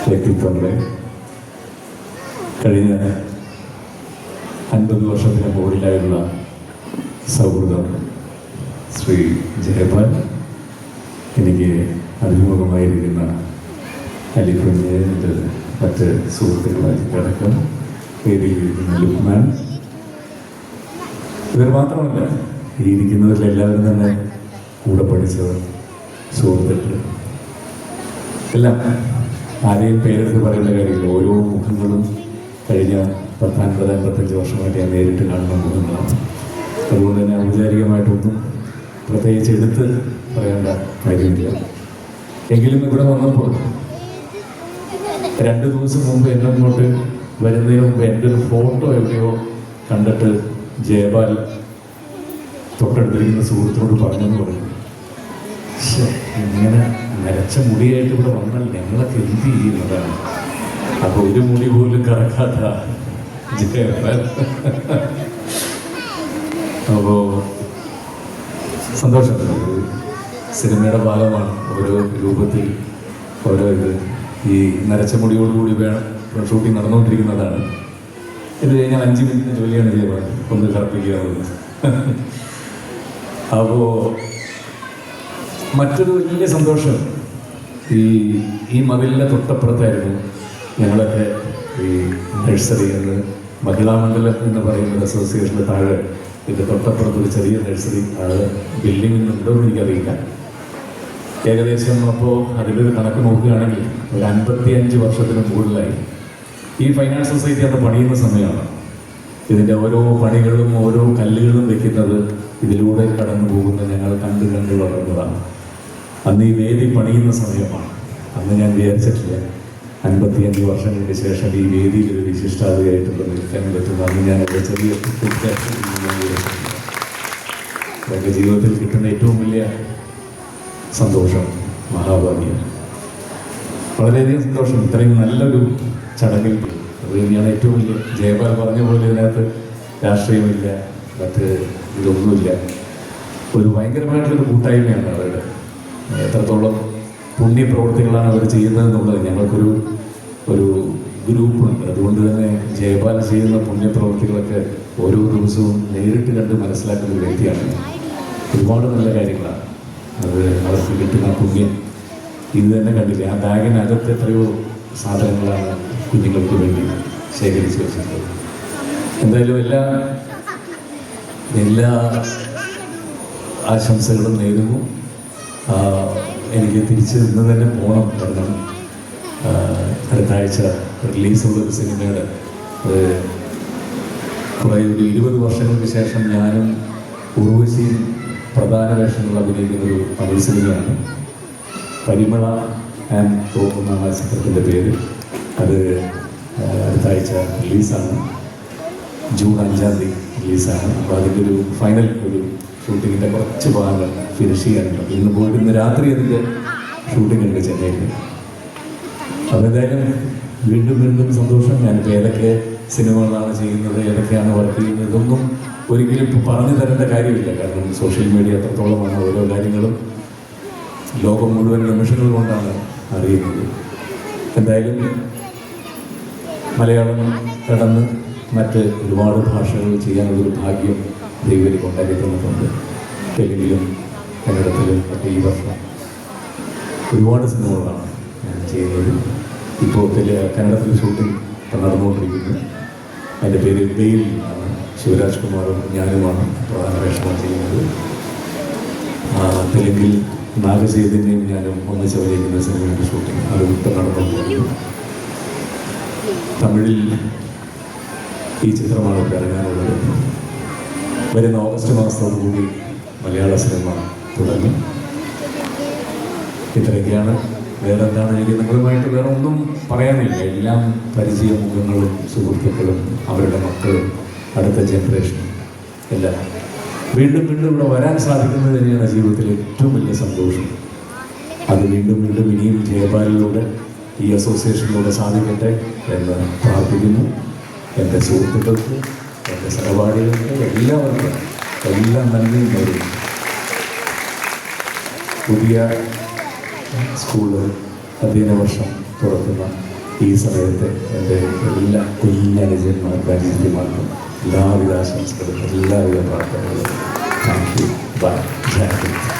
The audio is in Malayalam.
വ്യക്തിത്വങ്ങളെ കഴിഞ്ഞ 50 വർഷത്തിന് മുകളിലായുള്ള സൗഹൃദം ശ്രീ ജയപാൽ, എനിക്ക് അഭിമുഖമായിരിക്കുന്ന അലിക്കുഞ്ഞ്, മറ്റ് സുഹൃത്തുക്കളടക്കം വേദിയിലിരിക്കുന്ന ലുക്മാൻ, ഇവർ മാത്രമല്ല ഈ ഇരിക്കുന്നവരിലെല്ലാവരും തന്നെ കൂടെ പഠിച്ചവർ, സുഹൃത്തുക്കൾ എല്ലാം. ആരെയും പേരെടുത്ത് പറയേണ്ട കാര്യമില്ല. ഓരോ മുഖങ്ങളും കഴിഞ്ഞ 50-55 വർഷമായിട്ട് ഞാൻ നേരിട്ട് കാണുന്ന മുഖങ്ങളാണ്. അതുകൊണ്ട് തന്നെ ഔപചാരികമായിട്ടൊന്നും പ്രത്യേകിച്ച് എടുത്ത് പറയേണ്ട കാര്യമില്ല. എങ്കിലും ഇവിടെ വന്നപ്പോൾ 2 ദിവസം മുമ്പ് എന്നെ ഇങ്ങോട്ട് വരുന്നതിന് മുമ്പ് എൻ്റെ ഒരു ഫോട്ടോ എവിടെയോ കണ്ടിട്ട് ജയപാൽ തൊട്ടടുത്തിരിക്കുന്ന സുഹൃത്തിനോട് പറഞ്ഞെന്ന് പറഞ്ഞു, ഇങ്ങനെ നരച്ച മുടിയായിട്ട് ഇവിടെ വന്നാൽ ഞങ്ങളൊക്കെ എന്ത് ചെയ്യുന്നതാണ്. അപ്പോൾ ഒരു മുടി പോലും കറക്കാത്ത ജയപാൽ. അപ്പോൾ സന്തോഷം. സിനിമയുടെ ഭാഗമാണ് ഓരോ രൂപത്തിൽ ഓരോ ഇത്. ഈ നരച്ച മുടിയോടുകൂടി ഷൂട്ടിംഗ് നടന്നുകൊണ്ടിരിക്കുന്നതാണ്. ഇത് കഴിഞ്ഞാൽ 5 മിനിറ്റിന് ജോലിയാണ് ജയപാൽ ഒന്ന് കറപ്പിക്കാറുള്ളത്. അപ്പോൾ മറ്റൊരു വലിയ സന്തോഷം, ഈ മതിലിൻ്റെ തൊട്ടപ്പുറത്തായിരുന്നു ഞങ്ങളൊക്കെ ഈ നഴ്സറി എന്ന് മഹിളാമണ്ഡലം എന്ന് പറയുന്ന അസോസിയേഷൻ്റെ താഴെ ഇതിൻ്റെ തൊട്ടപ്പുറത്തൊരു ചെറിയ നഴ്സറി. അത് ബിൽഡിംഗ് ഉണ്ടോ എന്ന് എനിക്കറിയില്ല. ഏകദേശം അപ്പോൾ അതിലൊരു കണക്ക് നോക്കുകയാണെങ്കിൽ ഒരു 55 വർഷത്തിന് മുകളിലായി. ഈ ഫൈനാൻസ് സൊസൈറ്റി അന്ന് പണിയുന്ന സമയമാണ്. ഇതിൻ്റെ ഓരോ പണികളും ഓരോ കല്ലുകളും വെക്കുന്നത് ഇതിലൂടെ കടന്നു പോകുന്ന ഞങ്ങൾ കണ്ട് വളർന്നതാണ്. അന്ന് ഈ വേദി പണിയുന്ന സമയമാണ്. അന്ന് ഞാൻ വിചാരിച്ചിട്ടില്ല 55 വർഷങ്ങൾക്ക് ശേഷം ഈ വേദിയിൽ ഒരു വിശിഷ്ടാതിഥിയായിട്ടുള്ള നിൽക്കാൻ പറ്റുന്ന അന്ന് ഞാൻ എൻ്റെ ചെറിയ അതൊക്കെ ജീവിതത്തിൽ കിട്ടുന്ന ഏറ്റവും വലിയ സന്തോഷം, മഹാഭാഗ്യം. വളരെയധികം സന്തോഷം ഇത്രയും നല്ലൊരു ചടങ്ങിൽ. അത് തന്നെയാണ് ഏറ്റവും വലിയ. ജയപാൽ പറഞ്ഞ പോലെ ഇതിനകത്ത് രാഷ്ട്രീയമില്ല, മറ്റ് ഇതൊന്നുമില്ല. ഒരു ഭയങ്കരമായിട്ടുള്ളൊരു കൂട്ടായ്മയാണ് അവരുടെ. എത്രത്തോളം പുണ്യപ്രവൃത്തികളാണ് അവർ ചെയ്യുന്നതെന്നുള്ളത് ഞങ്ങൾക്കൊരു ഗ്രൂപ്പുണ്ട്. അതുകൊണ്ട് തന്നെ ജയപാൽ ചെയ്യുന്ന പുണ്യപ്രവൃത്തികളൊക്കെ ഓരോ ദിവസവും നേരിട്ട് കണ്ട് മനസ്സിലാക്കുന്ന ഒരു വ്യക്തിയാണ്. ഒരുപാട് നല്ല കാര്യങ്ങളാണ് അത് അവർക്ക് കിട്ടുന്ന പുണ്യം. ഇത് തന്നെ കണ്ടില്ലേ, ആ ബാഗിനകത്ത് എത്രയോ സാധനങ്ങളാണ് കുഞ്ഞുങ്ങൾക്ക് വേണ്ടി ശേഖരിച്ച് വെച്ചിട്ടുള്ളത്. എന്തായാലും എല്ലാ ആശംസകളും നേരുന്നു. എനിക്ക് തിരിച്ച് ഇന്ന് തന്നെ പോകണം. കാരണം അടുത്ത ആഴ്ച റിലീസുള്ളൊരു സിനിമയുടെ കുറേ ഒരു 20 വർഷങ്ങൾക്ക് ശേഷം ഞാനും ഉർവശിയും പ്രധാന വേഷങ്ങൾ അഭിനയിക്കുന്നൊരു തമിഴ് സിനിമയാണ്. പരിമള ആൻഡ് ടോപ്പ് എന്നാണ് ആ ചിത്രത്തിൻ്റെ പേര്. അത് അടുത്ത ആഴ്ച റിലീസാണ്. ജൂൺ 5-ാം തീയതി റിലീസാണ്. അപ്പോൾ അതിൻ്റെ ഒരു ഫൈനൽ ഒരു ഷൂട്ടിങ്ങിൻ്റെ കുറച്ച് ഭാഗങ്ങൾ ഫിനിഷ് ചെയ്യാനുണ്ട്. ഇന്ന് പോയിട്ട് ഇന്ന് രാത്രി അതിൻ്റെ ഷൂട്ടിംഗ് ഉണ്ട് ചെന്നൈയിൽ. അപ്പോൾ എന്തായാലും വീണ്ടും സന്തോഷം. ഞാനിപ്പോൾ ഏതൊക്കെ സിനിമകളാണ് ചെയ്യുന്നത്, ഏതൊക്കെയാണ് വർക്ക് ചെയ്യുന്നത്, ഇതൊന്നും ഒരിക്കലും ഇപ്പോൾ പറഞ്ഞു തരേണ്ട കാര്യമില്ല. കാരണം സോഷ്യൽ മീഡിയ എത്രത്തോളമാണ് ഓരോ കാര്യങ്ങളും ലോകം മുഴുവൻ നിമിഷങ്ങൾ കൊണ്ടാണ് അറിയുന്നത്. എന്തായാലും മലയാളം കടന്ന് മറ്റ് ഒരുപാട് ഭാഷകൾ ചെയ്യാനുള്ളൊരു ഭാഗ്യം ദൈവം കൊണ്ടാക്കി തന്നിട്ടുണ്ട്. തെലുങ്കിലും കന്നഡത്തിലും ഒക്കെ ഈ വർഷം ഒരുപാട് സിനിമകളാണ് ഞാൻ ചെയ്യുന്നത്. ഇപ്പോൾ കന്നഡത്തിൽ ഷൂട്ടിംഗ് നടന്നുകൊണ്ടിരിക്കുന്നു. അതിൻ്റെ പേര് വെയിൽ ആണ്. ശിവരാജ് കുമാറും ഞാനുമാണ് പ്രധാന വേഷമാണ് ചെയ്യുന്നത്. തെലുങ്കിൽ നാഗചൈതന്യയും ഞാനും ഒന്നിച്ച് അഭിനയിക്കുന്ന സിനിമയുടെ ഷൂട്ടിംഗ് അത് ഇപ്പോൾ നടന്നുകൊണ്ടിരിക്കുന്നു. തമിഴിൽ ഈ ചിത്രമാണ് ഇപ്പോൾ ഇറങ്ങാനുള്ളത്. വരുന്ന ഓഗസ്റ്റ് മാസത്തോടുകൂടി മലയാള സിനിമ തുടങ്ങി. ഇത്രയൊക്കെയാണ്. വേറെ എന്താണ് എനിക്ക് നിങ്ങളുമായിട്ട് വേറെ ഒന്നും പറയാനില്ല. എല്ലാം പരിചയ മുഖങ്ങളും സുഹൃത്തുക്കളും അവരുടെ മക്കളും അടുത്ത ജനറേഷനും എല്ലാം വീണ്ടും ഇവിടെ വരാൻ സാധിക്കുന്നത് തന്നെയാണ് ജീവിതത്തിലെ ഏറ്റവും വലിയ സന്തോഷം. അത് വീണ്ടും ഇനിയും ജയപാലിലൂടെ ഈ അസോസിയേഷനിലൂടെ സാധിക്കട്ടെ എന്ന് പ്രാർത്ഥിക്കുന്നു. എൻ്റെ സുഹൃത്തുക്കൾക്ക്, എൻ്റെ സഹപാഠികൾക്ക്, എല്ലാവർക്കും എല്ലാം നന്ദിയും നേരുന്നു. പുതിയ സ്കൂള് അധ്യയന വർഷം തുറക്കുന്ന ഈ സമയത്ത് എൻ്റെ എല്ലാ കുഞ്ഞനുജന്മാർക്കും അനിയന്മാർക്കും എല്ലാവിധ ആശംസകളും എല്ലാവിധ പ്രാർത്ഥനകളും. Thank you. ബൈ.